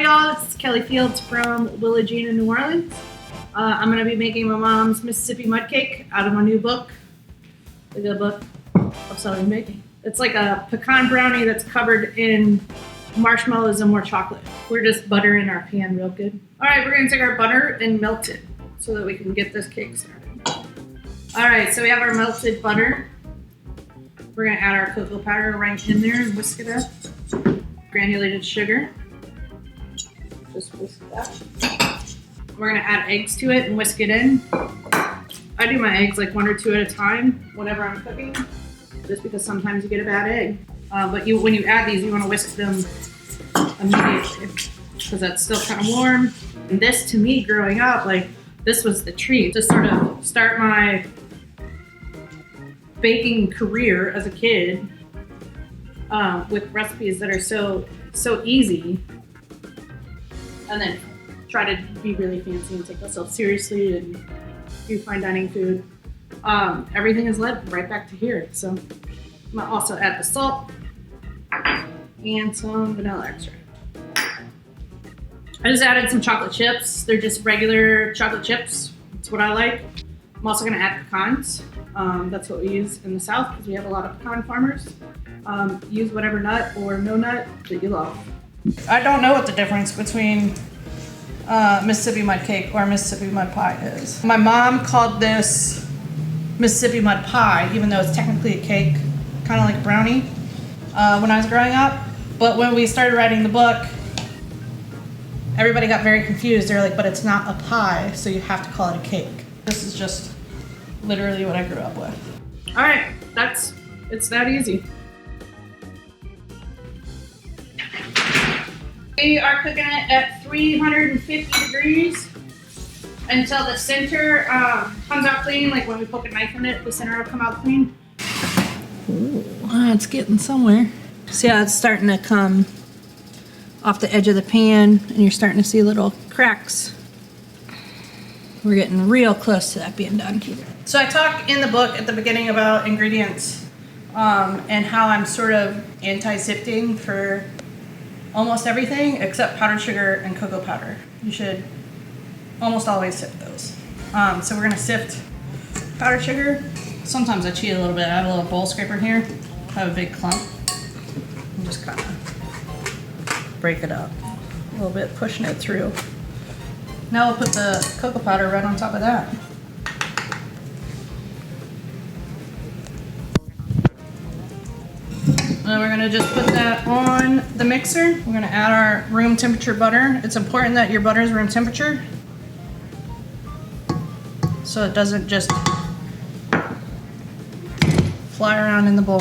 y'all, it's Kelly Fields from Willa Jean in New Orleans. I'm going to be making my mom's Mississippi mud cake out of my new book. The good book of selling baking. It's like a pecan brownie that's covered in marshmallows and more chocolate. We're just buttering our pan real good. All right, we're going to take our butter and melt it so that we can get this cake started. All right, so we have our melted butter. We're going to add our cocoa powder right in there and whisk it up. Granulated sugar. Just whisk it up. We're going to add eggs to it and whisk it in. I do my eggs like 1 or 2 at a time whenever I'm cooking, just because sometimes you get a bad egg. But when you add these, you want to whisk them immediately because that's still kind of warm. And this, to me, growing up, like this was the treat to sort of start my baking career as a kid with recipes that are so easy, and then try to be really fancy and take myself seriously and do fine dining food. Everything is led right back to here. So I'm gonna also add the salt and some vanilla extract. I just added some chocolate chips. They're just regular chocolate chips. That's what I like. I'm also gonna add pecans. That's what we use in the South because we have a lot of pecan farmers. Use whatever nut or no nut that you love. I don't know what the difference between Mississippi mud cake or Mississippi mud pie is. My mom called this Mississippi mud pie, even though it's technically a cake, kind of like a brownie, when I was growing up. But when we started writing the book, everybody got very confused. They're like, but it's not a pie, so you have to call it a cake. This is just literally what I grew up with. All right, it's that easy. We are cooking it at 350 degrees until the center comes out clean. Like when we poke a knife in it, the center will come out clean. Ooh, it's getting somewhere. See how it's starting to come off the edge of the pan and you're starting to see little cracks. We're getting real close to that being done. So I talk in the book at the beginning about ingredients and how I'm sort of anti-sifting for almost everything except powdered sugar and cocoa powder. You should almost always sift those. So we're gonna sift powdered sugar. Sometimes I cheat a little bit. I have a little bowl scraper here. I have a big clump. And just kind of break it up a little bit, pushing it through. Now we'll put the cocoa powder right on top of that. And we're gonna just put that on the mixer. We're gonna add our room temperature butter. It's important that your butter is room temperature so it doesn't just fly around in the bowl.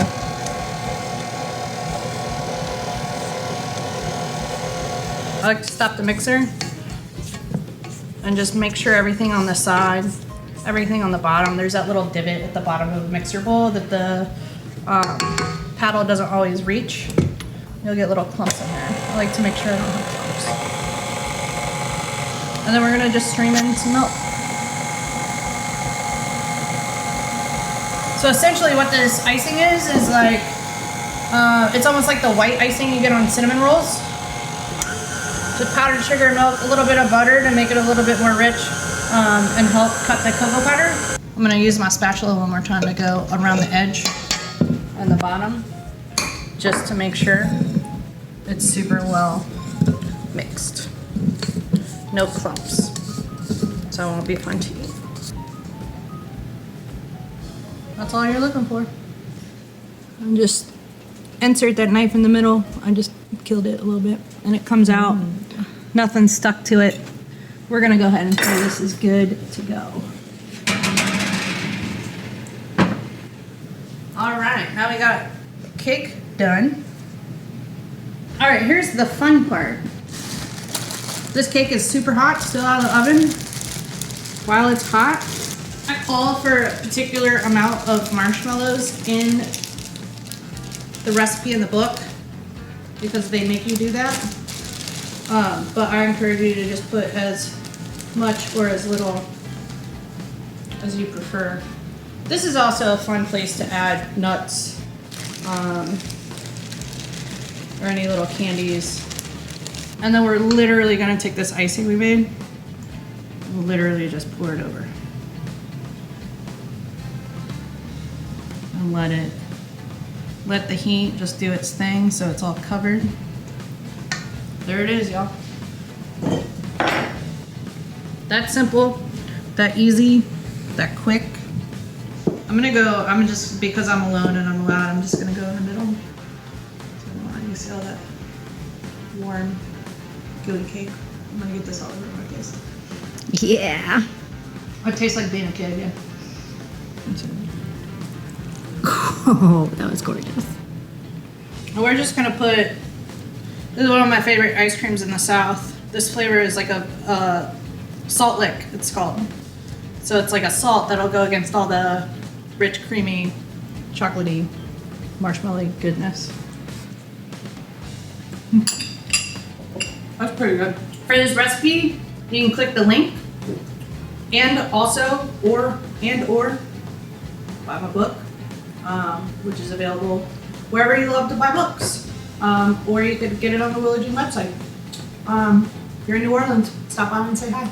I like to stop the mixer and just make sure everything on the side, everything on the bottom, there's that little divot at the bottom of the mixer bowl that the paddle doesn't always reach. You'll get little clumps in there. I like to make sure I don't have clumps. And then we're gonna just stream in some milk. So essentially what this icing is like, it's almost like the white icing you get on cinnamon rolls. Just powdered sugar, milk, a little bit of butter to make it a little bit more rich and help cut the cocoa powder. I'm gonna use my spatula one more time to go around the edge and the bottom just to make sure it's super well mixed. No clumps, so it won't be fun to eat. That's all you're looking for. And just insert that knife in the middle. I just killed it a little bit and it comes out. Nothing stuck to it. We're gonna go ahead and say this is good to go. All right, now we got cake done. All right, here's the fun part. This cake is super hot, still out of the oven. While it's hot, I call for a particular amount of marshmallows in the recipe in the book because they make you do that. But I encourage you to just put as much or as little as you prefer. This is also a fun place to add nuts or any little candies And then we're literally gonna take this icing we made, and literally just pour it over. And let the heat just do its thing so it's all covered. There it is, y'all. That simple, that easy, that quick. I'm just, because I'm alone and I'm allowed, I'm just gonna go in the middle. So you see all that warm, gooey cake? I'm gonna get this all over my face. Yeah. It tastes like being a kid, yeah. Oh, that was gorgeous. And we're just gonna put, this is one of my favorite ice creams in the South. This flavor is like a salt lick, it's called. So it's like a salt that'll go against all the rich, creamy, chocolatey, marshmallowy goodness. That's pretty good. For this recipe, you can click the link and also, or buy my book, which is available wherever you love to buy books. Or you could get it on the Willa Jean website. If you're in New Orleans, stop by and say hi.